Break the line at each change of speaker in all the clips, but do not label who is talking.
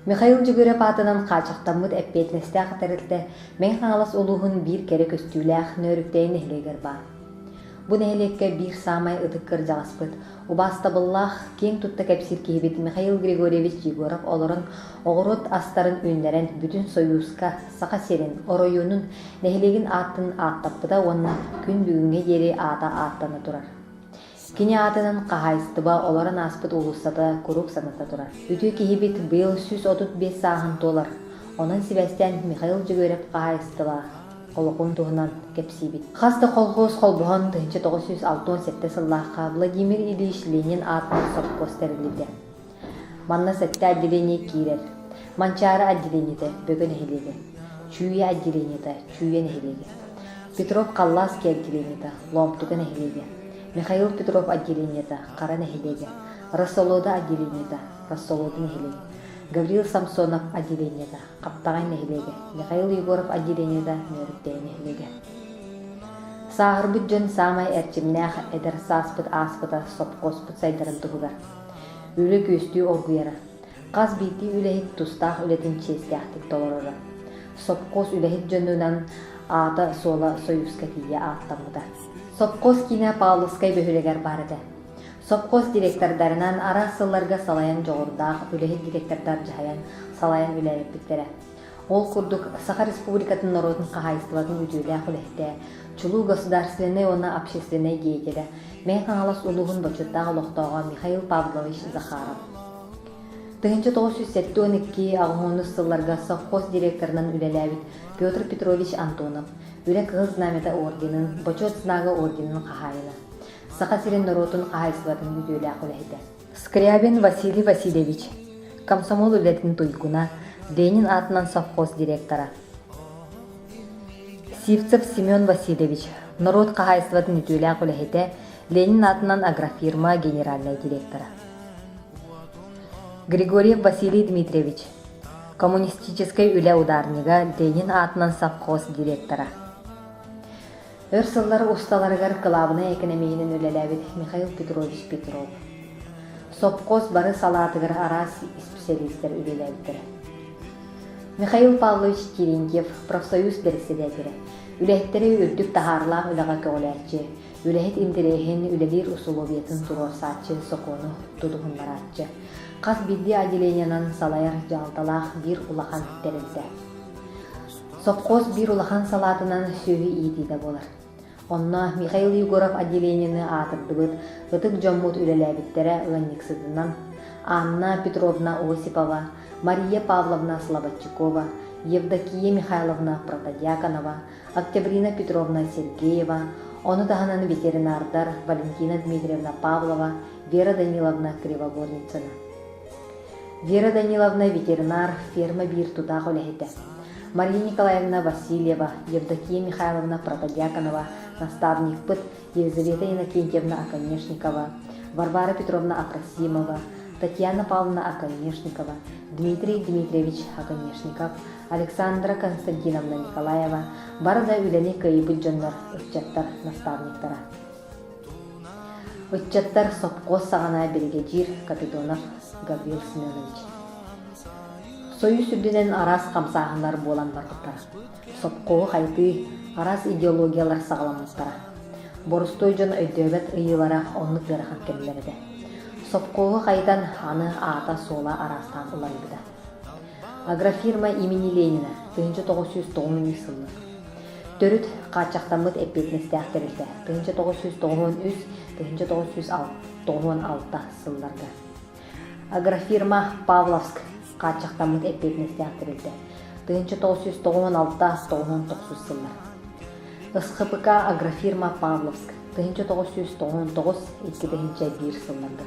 Михаил Жүгөрөп атынан қачықтамыд әппетнесті ақтарылды, мен қаңалас олуғын бір кері көстүүләқ Нөөрүктээйи нэһилиэгер бар. Бу нэһилиэгке бір самай ытыккыр жағаспыт, убастабыллах кең тутта кәпсир кейбет Михаил Григорьевич Егоров олорын оғырот астарын үнлерен бүтін союзка Саха серин оройунун нэһилиэгин атын аттаппыда онна күн бүгінге дери ата аттаны турар. Кини атынан хаһаайыстыба олорын аспыт улуссата курук саната турар. Үтүө кейбет быйыл 135 сағын толар. Онын Себастьян Михаил Жүгөрөп хаһаайыстыба Колокун туһунан кепсибит. Хаста колхоз колбухан 1967 сыллааққа Владимир Ильич Ленин атынан совхоз терилди. Манна сетте отделение кирер. Манчары отделениеті бөгө нэһилиэги. Чүйе отделениеті чүйе нэһилиэги. Петров Каллаский отделениеті ломтуга нэһилиэги. Михаил Петров отделениеті кара нэһилиэги. Рассолода отделениеті рассолода нэһилиэги. Гаврил Самсонов отделениеті Каптагай нэһилиэги. Михаил Егоров отделениеті Нөөрүктээйи нэһилиэги. Саарбыт дьон самай эрчимнээх эдер сааспыт ааспыта сопкоспыт сайдарын туһугар. Үле көстүү оргуяра. Каз бийти үлэһит тустаах үлэтин честяхтик толорора. Сопкос үлэһит дьонунан аата сола союзка тие ааттамыда. Сопкос киинэ Павловскай бөһүлэгер барыда. Сопкос директордарынан ара сылларга салаян жоғырдаах үлэһит директордар жахаян салаян үлэһиппиттере. Ол курдук Саха Республикатын народын хаһаайыстыбатын үтүөлээх үлэһитэ, чулуу государственный она общественный деятеля, мен қаңалас улуғын бочуоттаах олохтооҕо Михаил Павлович Захаров. 1972 агымонус сылларга совхоз директорунан үлэлээбит Петр Петрович Антонов, үлэ кыһыл знамята орденын, бочуоттаага орденын хаһаайына. Саха сирин народун хаһаайыстыбатын үтүөлээх үлэһитэ. Скрябин Василий Васильевич, комсомол үлэтин туйгуна, Ленин атынан совхоз директора. Сивцев Семен Васильевич, народ хаһаайыстыбатын үтүөлээх үлэһитэ, Ленин атынан агрофирма генеральный директора. Григорьев Василий Дмитриевич, коммунистической үлэ ударнига, Ленин атынан совхоз директора. Өрсыллар усталарыгар кылабына экономиянын үлэлээбит Михаил Петрович Петров. Сопкос бары салаатыгар арас специалисттер үлэлээбиттер. Михаил Павлович Терентьев, профсоюз председателі. Үлэһиттери үрдүк тахарлаах үлэҕэ көҕөлээтчи, үлэһит интерээһин үлэлиир условиятын турорсаатчы сокону тудуһуннараатчы. Кас бидди отделениянан салайар жалталаах бир улахан терилсе. Совхоз бир улахан салаатынан сүйі иитиде болар. Онна Михаил Егоров отделенияны атырдыбыт, ытык дьоҥҥут үлэлээбиттере ыланньыксытынан Анна Петровна Осипова, Мария Павловна Слободчикова, Евдокия Михайловна Протодьяконова, Октябрина Петровна Сергеева, оны таһынан ветеринардар Валентина Дмитриевна Павлова, Вера Даниловна Кривогорницына. Вера Даниловна ветеринар ферма бир тутаах үлэһитэ. Мария Николаевна Васильева, Евдокия Михайловна Протодьяконова, наставник ПыТ, Елизавета Иннокентьевна Оконешникова, Варвара Петровна Акрасимова, Татьяна Павловна Оконешникова, Дмитрий Дмитриевич Оконешников, Александра Константиновна Николаева, барда үлэни кыйбыт дьоннор ыччаттар наставниктара. Ыччаттар сопкос саҕана бригадир Капитонов Гаврил Семенович. Союз сүрдүнен арас камсааһыннар буолан барбыттара. Сопкоо хайты арас идеологиялар саҕаламмыттара. Борустой дьон өйдөбөт ыйылара оннук ыарахан келлерде. Сопкоо хайдан аны аата сола арастан улайбыда. Агрофирма имени Ленина 1990 сылы. Төрүт качактамыт эппетнестяах терилде 1993-1996 сылларда. Агрофирма Павловск качактамыт эппетнестяах терилде 1996-1999 сыллар. СХПК агрофирма Павловск 1999-2001 сылларда.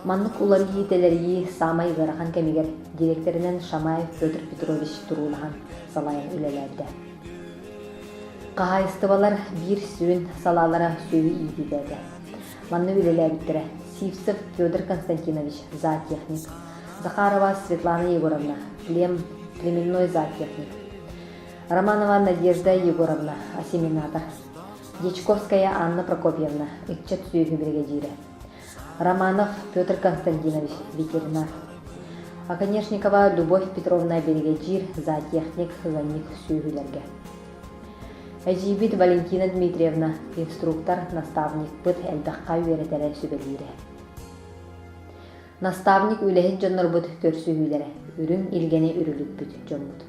Маннык улары иителери самай ыарахан кемигер директоринен Шамаев Петр Петрович турулахан салайын үлэлээбде. Хаһаайыстыбалар бир сүүн салалара сүүі иитидеде. Манны үлэлээбиттере Сивцев Федор Константинович зоотехник, Захарова Светлана Егоровна племенной зоотехник, Романова Надежда Егоровна ассимилятор, Дьячковская Анна Прокопьевна ыччат сүүхү бригадире, Романов Петр Константинович ветеринар, Аконечникова Любовь Петровна бригадир, зоотехник, хыганник сүүһүлэргэ. Эжибит Валентина Дмитриевна, инструктор, наставник быт элбэхха үеретеле сүбелире. Наставник үлэһит дьоҥҥорбут көрсүүһүлэре, үрүң илгени үрүлүппүт дьоҥҥут.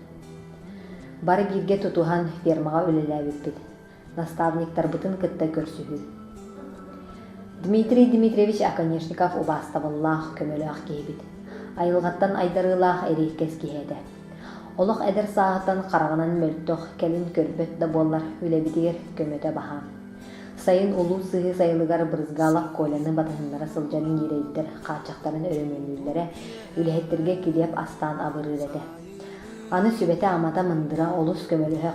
Бары бирге тутухан фермага үлэлээбиппит. Наставниктар бытын кытта көрсүүһү. Дмитрий Дмитриевич Аконечников убаастабыллаах көмөлөөх киһибит. Айылгаттан айдарыылаах эрийккес киһээдэ. Олох эдер саахаттан караганан мөлтөх келин көрбөт да буоллар үлэбитигер көмөтө баһаан. Сайын улуу сыһы сайылыгар бырызгаалак коляны батыһыннара сылдьарын ирейдер хаачактарын өрөмөнүүлләре үлэһиттерге килиэп астаан абырыыр. Аны сүбэте амата мындыра олус көмөлөһө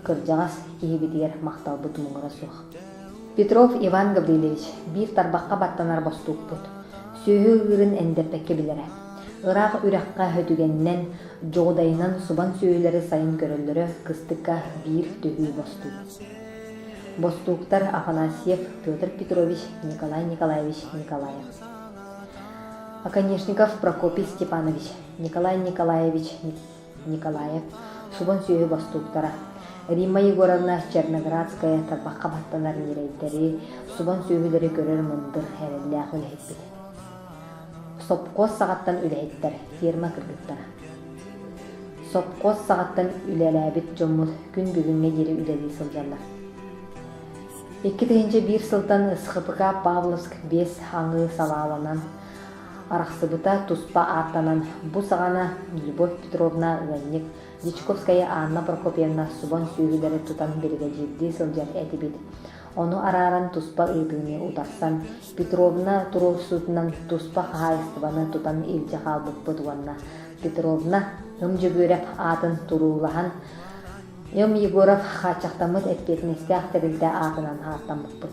кырдьаҕас киһибитигер макталбыт муҥара суох. Петров Иван Гаврилович бир тарбакка баттанар бостууппут. Сүүһү ырын эндеппекке билере. Ыраах үракка хөтүгеннен жоодайынан субан сүүһүлэри сайын көрөллөрө кыстыкка бир төһүү бостук. Бостуктар Афанасьев Петр Петрович, Николай Николаевич Николаев. Аконечников Прокопий Степанович, Николай Николаевич Николаев, субан сүүһү бостуктара. М.Егоровна Черноградская тарбакка баттанар нирейдери субан сүүһүлэри көрөр мындыр хэрэллээх үлэһитбит. Сопкос сағаттан үлэһиттер, фирма кыргыттара. Сопкос сағаттан үлэлээбит жоммут күн бүгүнгө жери үлэлии сылдьаллар. 2001 сылтан Ысхыпыка Павловск 5 аңы салааланан арахсыбыта туспа аттанан бу сагана Любовь Петровна Ганник Дьячковская Анна Прокопьевна субан сүүһүлэри тутан бригадирди сылдьар этибит. Ону арааран туспа ыытыыны утарсан, Петровна туруусутунан туспа хаһаайыстыбаны тутан илдьэ хаалбыппыт уонна. Петровна ымдьөгүөрэп аатын туруулаһан, М.Егоров хаачахтаммыт эппетинестяах тэрилдэ аатынан хааттаммыппыт.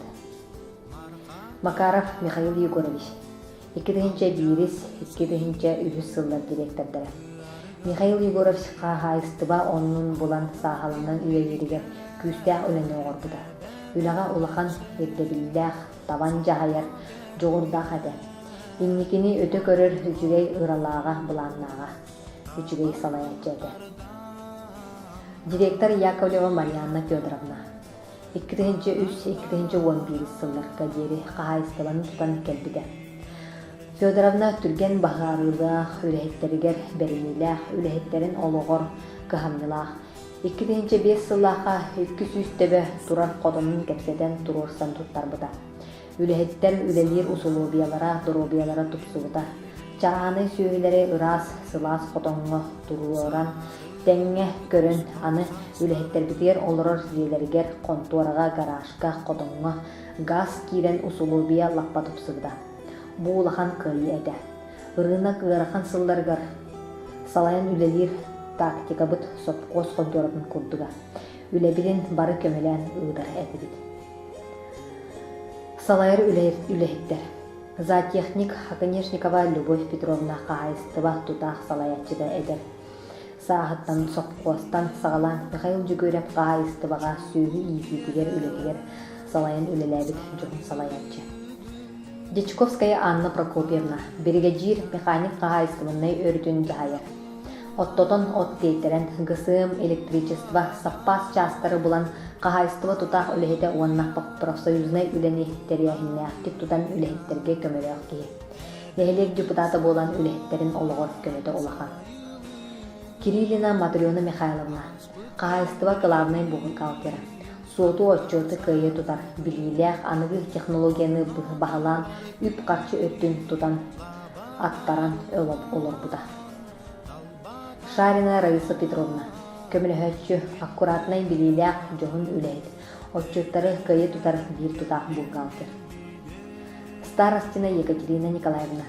Макаров Михаил Егорович 2001-2003 сыллар директордары. Михаил Егорович хаһаайыстыба оннун булан сааһалынан үйэлиригер күүстээх өлөнө оҥорбута. Үлэҕэ улахан эрдебиллээх табан жаһайар жоҕурдаах этэ. Инникини өтө көрөр үчүгэй ыралааҕа булааннааҕа үчүгэй салайаччы этэ. Директор Яковлева Марьяна Федоровна 2003-2011 сылларга диэри хаһаайыстыбаны тутан келбите. Федоровна түрген баһаарыылаах үлэһиттеригер беринилээх үлэһиттерин олоҕор кыһамнылаах 2005 сыллаха 200 төбө турар кодонун кепсетен турурсан туттарбыта. Үлэһиттер үлэлиир усулуубиялара, доробиялара тупсубута. Чааны сүүһүлэри ыраас сылаас котоҥҥо туруоран тэҥҥэ көрөн аны үлэһиттербитигер олорор диэлэригер конторага гаражка котоҥҥо газ киирен усулуубия лаппа тупсубута. Буулахан кыйы этэ. Ырыына кыарахан сылларгар салайан үлэлиир тактикабыт сопкос конторатын курдуга. Үлэбилин бары көмөлэн ыыдар этибит. Салайыр үлэһиттер. Зоотехник Аконечникова Любовь Петровна хаһаайыстыба тутаах салаяччыда эдер. Саахаттан сопкостан сагалан Михаил Жүгөрөп хаһаайыстыбага сүүһү иитигер үлэтигер салайын үлэлээбит жоғын салаяччы. Дьячковская Анна Прокопьевна бригадир механик хаһаайыстыбыннай өрүтүн жаһайар. Оттотон оттейтерен гысым электричество саппас частары булан хаһаайыстыба тутаах үлэһитэ уоннах профсоюзный үлэнииттериэхиннээхтик тутан үлэһиттерге көмөлөөх киһи. Нэһилиэг депутаты болан үлэһиттерин олоҕор көмөтө улахан. Кириллина Матрёна Михайловна хаһаайыстыба главный бухгалтера. Суоту отчеты кыйы тутар билиилээх аныгы технологияны баһалаан үп карчы өттүн тутан аттаран олорбута. Шарина Раиса Петровна көмөлөһөччү аккуратнай билиилээх жоһун үлэһит. Отчеттары кыйы тутар бир тутаах бухгалтер. Старостина Екатерина Николаевна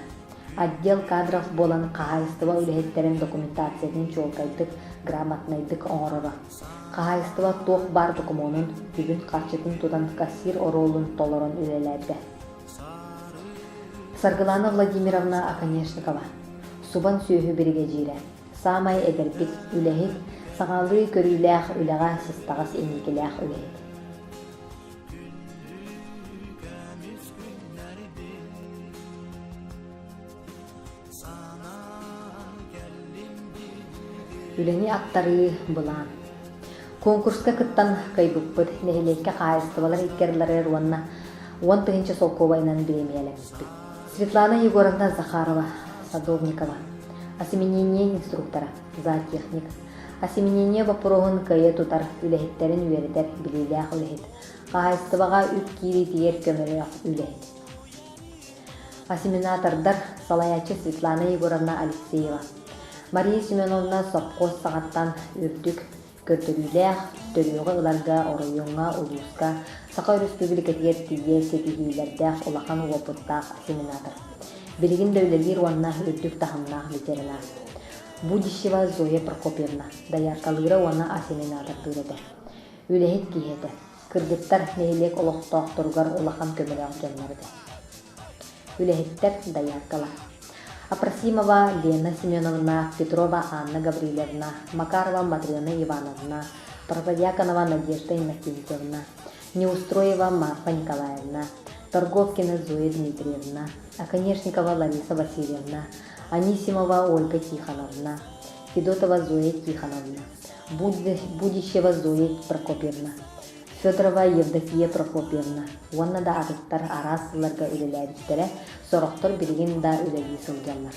отдел кадров болан хаһаайыстыба үлэһиттерин документациятын чуолкайдык грамотнайдык оҥороро. Хаһаайыстыба туох бар документун бүгүн карчытын тутан кассир ороолун толорон үлэлээбэ. Саргылана Владимировна Аконечникова субан сүүһү бригадире. Самай эдербит үлэһит сагалыы көрүүлээх үлэҕэ сыстагас эникилээх үлэһит. үлэни аттары былаан. Конкурска кыттан кайбыппыт нэһилиэгке хаһаайыстыбалар иккерлары руанна 10 тыгынча солковайнан премиялемпит. Светлана Егоровна Захарова, Садовникова. Осеменение инструктора, зоотехник. Осеменение вопрогын кайы тутар үлэһиттерин үеритер билилээх үлэһит. Хаһаайыстыбага үт кири тиер көмөрөөх үлэһит. Осеменатордар Салаячы Светлана Егоровна Алексеева. Мария Семеновна Сопкос сағаттан үрдүк көртөрүлээх төрүгө ыларга оройоңга улууска Саха Өрөспүүбүлүкэтин тие сетихилердэх улахан оңорбуттаах осеменатор. Билигин дөйлелир уанна үрдүк тахымнаах ветеринар. Будищева Зоя Прокопьевна. Даяркалыра уанна осеменатор тырыды. Үлэһит киһэте. Кыргыттар нэһилиэг олохтооҕторугар улахан көмөлөөх дьоҥҥорды. Үлэһиттер даяркала. Апрасимова Лена Семеновна, Петрова Анна Гаврилевна, Макарова Матрена Ивановна, Протодьяконова Надежда Иннокентьевна, Неустроева Марфа Николаевна, Торговкина Зоя Дмитриевна, Оконешникова Лариса Васильевна, Анисимова Ольга Тихоновна, Федотова Зоя Тихоновна, Будищева Зоя Прокопьевна, Федорова Евдокия Прокопьевна. Уанна да агыттар арасыларга үлеләбиттере, сорохтор билигин да үлели сылжанлар.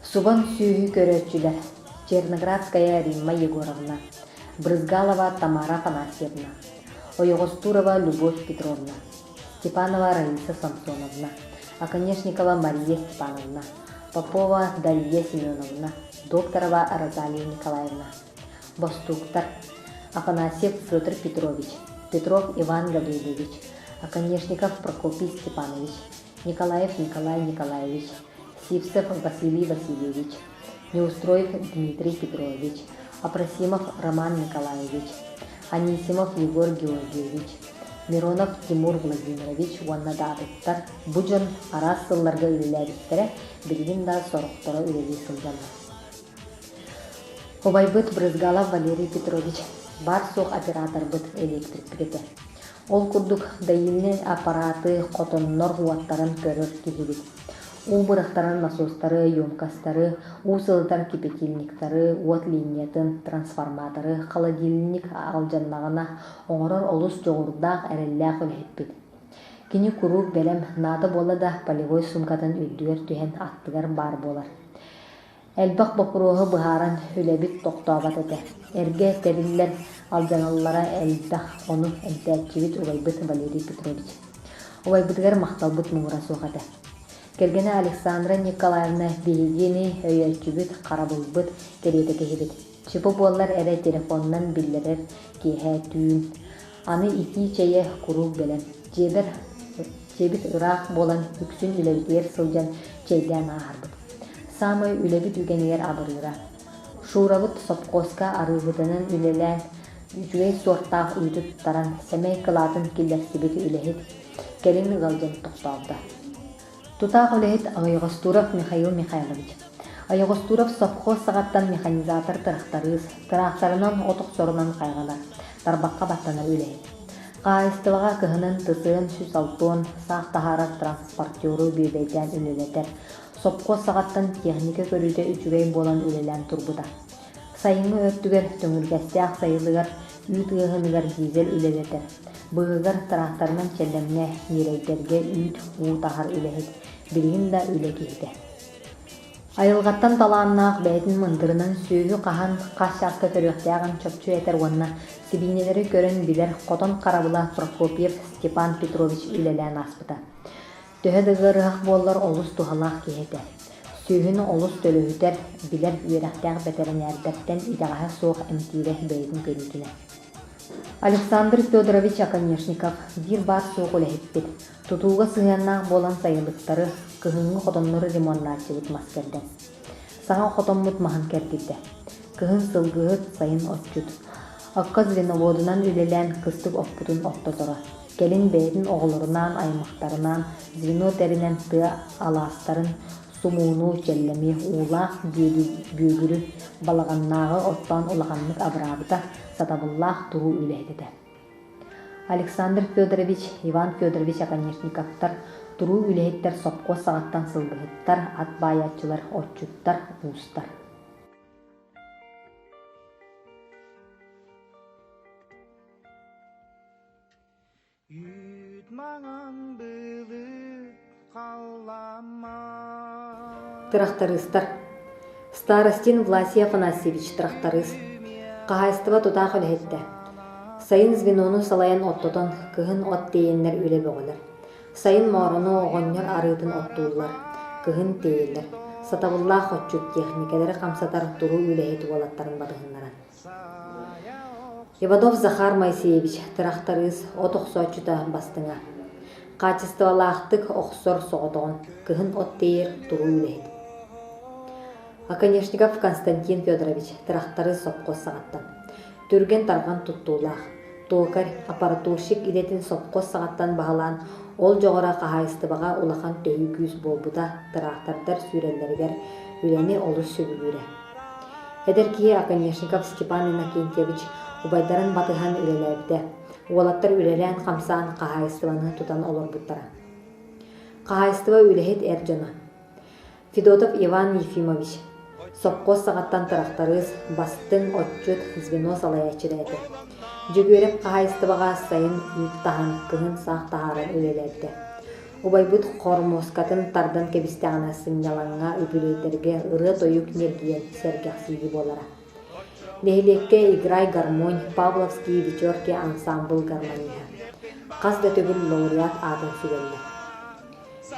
Субан сүйі көрөчүлер. Черноградская Римма Егоровна, Брызгалова Тамара Афанасьевна, Ойогостурова Любовь Петровна, Степанова Раиса Самсоновна, Оконешникова Мария Степановна, Попова Дарья Семеновна, Докторова Розалия Николаевна, Бастуктар Афанасьев Федор Петрович, Петров Иван Гаврилович, Оконешников Прокопий Степанович, Николаев Николай Николаевич, Сивцев Василий Васильевич, Неустроев Дмитрий Петрович, Апрасимов Роман Николаевич, Анисимов Егор Георгиевич, Миронов Тимур Владимирович, Уаннададыктар, Буджон арасылларга үлеләбиттере, билигин да сорохтора үлели сылжанлар. Обайбыт Брызгалов Валерий Петрович, бар соқ оператор быт электрик пикете. Ол курдук дайынны аппараты котоннор хуаттарын көрөр кихибит. Убырықтарын насостары, ёмкастары, усылдар кипятильниктары, уот линиятын, трансформаторы, холодильник алжаннағына оңорор олус жоғырдақ әрелләқ үлэһиппит. Кини курук бәлем нады бола да полевой сумкатын үддүгер түһен аттыгар бар болар. Әлбақ бақыруғы бұхаран үләбит тоқтауғат әді. Әрге тәрілер алжаналлара әлбақ оны әлбәтчевит Убайбыт Валерий Петрович. Убайбытыгар мақталбыт мұғыра соғады. Кергені Александра Николаевна бейгені өйәрчүбіт қарабылбыт кереті кехебет. Чіпі болар әрі телефоннан білдерер кеһә түйін. Аны ити чәйе құруг бәлем. Жебіт ұрақ болан үксін үләбітер сылжан чәйден ағарбыт. Самай үләбит үгенер абырыра. Шурабыт сопқоска арыбытының үлелән үжуей сорттақ үйдіп таран сәмей қылатын келдерсебеті үләхет келін ғалжан тоқталды. Тутаах үлэһит Ойогостуров Михаил Михайлович. Ойогостуров совхоз сағаттан механизатор тырақтарынан отық сорынан қайғалар. Тарбаққа баттана үлэһит. Хаһаайыстыбага кыһынан тысыын сүс алтуон саах тахара транспортеру бүйбейтен үлелетер. Совхоз сағаттан техника көрүдө үчүгей болан үлелен турбута. Сайыңы өттүгер төңүлгәстәк сайылыгар үйт ығыныгар дизель үлелетер. Быгыгар тарақтарынан челлемне нерейтерге үйт уутахар үлэһит. Билигин да үлэ киһите. Айылгаттан талааннаах бээтин мындырынан сүүгү кахан кашчаска көрүөхтээҕин чопчу этер уонна сибинелери көрөн билер котон карабыла Прокопьев Степан Петрович үлэлээн аспыта. Төһө дыгырыах буоллар олус тухалаах киһите. Сүүгүн олус төлөһүтер билер үөрэхтээх бэтэрээнэрдэттен итаҕаһа суох эмтиирэ бээтин көрүтүнэ. Александр Федорович Оконешников бир бар суох үлэһиппит. Тутууга сыһыаннаах болан сайылыктары кыһыҥҥы хотоннору ремонтнаачыбыт маскерден. Саҥа хотоммут маһын кэрдирдэ. Кыһын сылгыһыт сайын оччут. Акка звеноводунан үлэлээн кыстык оппутун оттоторо. Келин бээтин оҕолорунан аймактарынан звено теринен тыа алаастарын сумууну челлеми уулаах бүүгүрү балаганнаагы оттон улаханнык абыраабыта сатабыллаах туруу үлэһитэ. Александр Федорович, Иван Федорович Оконешниковтар туруу үлэһиттер сопко сағаттан сылбыһыттар, ат баайачылар, отчуттар, уустар. Тырахтарыстар. Старостин Власий Афанасьевич тырахтарыс. Хаһаайыстыба тутаах үлэһитэ. Сайын звенону салайан оттотон кыһын от тейеннер үле бөҕөлөр. Сайын моорону оҕонньор арыытын оттуулар. Кыһын тейеллер. Сатабыллаах хотчут техникалары хамсатар туру үлэһит уолаттарын батыһыннаран. Ивадов Захар Моисеевич тырахтарыс от охсоочута бастыҥа. Качестволаахтык охсор соҕотоҕун кыһын от тейер туру үлэһит. Аконечников Константин Федорович тырахтары сопко сағаттан. Түрген тарған туттуулах. Тоокар аппаратурщик илетин сопко сағаттан бағалан ол жоғыра хаһаайыстыбаға улахан төйі күүс болбута тырахтардар сүреллергер үлени олус сөбүлүрэ. Эдер кие Аконечников Степан Иннокентьевич убайдарын батыхан үлелерді. Уолаттар үлелен қамсаан хаһаайыстыбаны тутан олорбуттара. Хаһаайыстыба үлэһит эрдьоно. Федотов Иван Ефимович сопко сағаттан тырахтарыс бастың отчут звено салаячырайды. Жүгөреп хаһаайыстыбаға сайын үттахан кыһын саах тахарын үлелерді. Убайбут хормоскатын тардан кебистеғана сыңнялаңа үпүлейтерге ыры тойук нергиен сергяхсиги болара. Нэһилиэгке играй гармонь Павловский вечерки ансамбл гармония. Қаз да төгүл лауреат атын сүгеллер.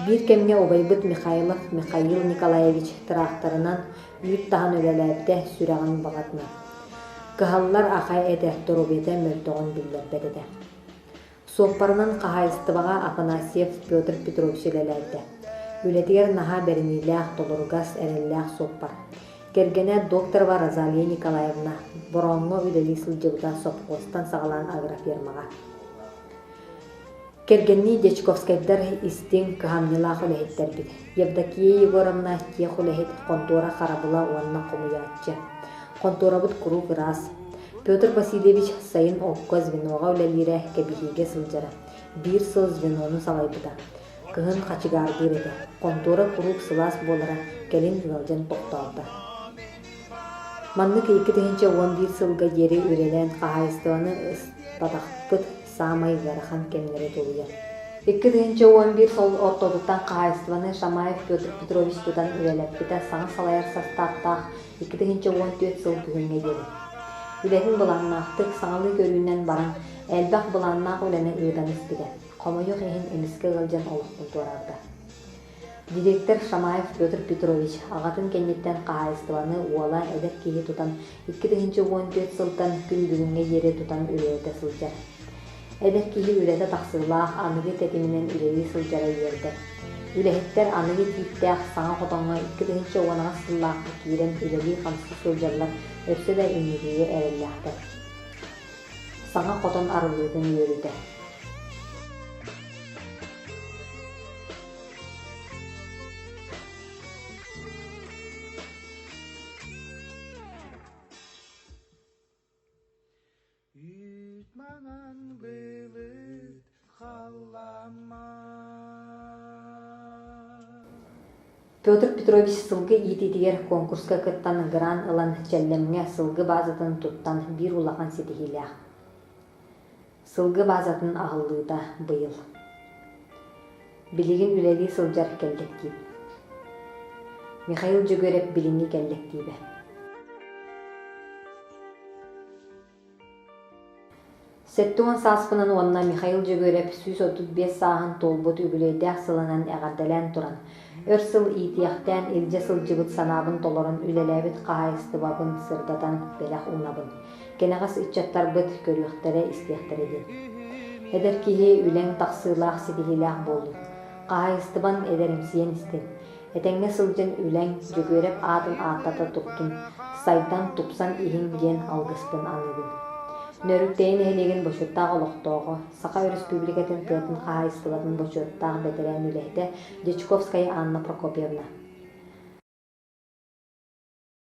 Bir kemge Обайбыт Михаил Николаевич тырахтарынан үйт тахан өлелерді сүрәғын бағатына. Кыһаллар ахай эде торубете мөлтоғын билербедеді. Соппарынан хаһаайыстыбаға Афанасьев Петр Петрович өлелерді. Үлетигер наха бернилях толоргас эреллях соппар. Кергене докторова Розалия Николаевна бороңго үлели сылжылда сопқостан сағалан агрофермаға. Кергенни Дьячковскайдар истин кыһамнылаах үлэһиттэр бит. М.Егоровна тиэх үлэһит контора харабыла уанна комуяатчы. Конторабыт куру кырас. Петр Васильевич сайын окко звенога үлэлире кебихиге сылжара. Бир сыл звенону салайбыта. Кыһын хачыгардыр эде. Контора курук сылас болара келин ылжан токтоолда. Маннык 2-11 сылга жери үрелен хаһаайыстыбаны ыстатахпыт самай гарахан кемнери тулуя. 2-11 сол ортодуттан хаһаайыстыбаны Шамаев Петр Петрович тутан үлелеппите саң салайар састаттах 2-14 сыл күһүнгө жери. Үлетин буланнаахтык саңалы көрүүнен баран элбах буланнаах үлени ыйдан испиде. Комойук эхин эмиске ылжан олохтун туарарда. Директор Шамаев Петр Петрович агатын кеннеттен хаһаайыстыбаны уола эдер киһи тутан 2-14 сылтан күн бүгүнгө жери тутан үлете сылжар. Эдер киһи үлете тахсыылаах аныгы тетиминен үлеги сылжара үйерде. Үлэһиттер аныгы тииптээх саҥа хотоҥҥо 2-10 сыллаахтı киирен үлеги хамсы сылжарлар өссө да иннигиге эреллээхтер. Саҥа хотон арылыытын үөрүтэ. Петр Петрович сылгы ититигер конкурска кыттан гран ылан челлемге сылгы базатын туттан бир улахан сетихилях. Сылгы базатын агыллыыта быйыл. Билигин үлели сылжар келлектип. Михаил Жүгөрев билини келлектибе. Сеттуан саспынан онна Михаил Жүгөрев 135 сааһын толбут үбүлөйдäэх сылынан эҕардэлэн туран. Өрсыл итияхтан илже сылжыбыт санабын толорун үлелебит хаһаайыстыбабын сырдатан белэх унабын. Кенегас иччаттарбыт көрүөхтере истиэхтере ден. Эдер киһи үлэң тахсыылаах ситихилээх болду. Хаһаайыстыбан эдеримсиен истин. Этеңге сылжын үлэң Жүгөрев аатын ааттата туттун. Сайдан тупсан иһин диэн алгыспын аныгын. Нөөрүктээйи нэһилиэгин бочуоттаах олохтооҕо, Саха Өрөспүүбүлүкэтин тыатын хаһаайыстыбатын бочуоттаах бэтэрээн үлэһитэ Дьячковская Анна Прокопьевна.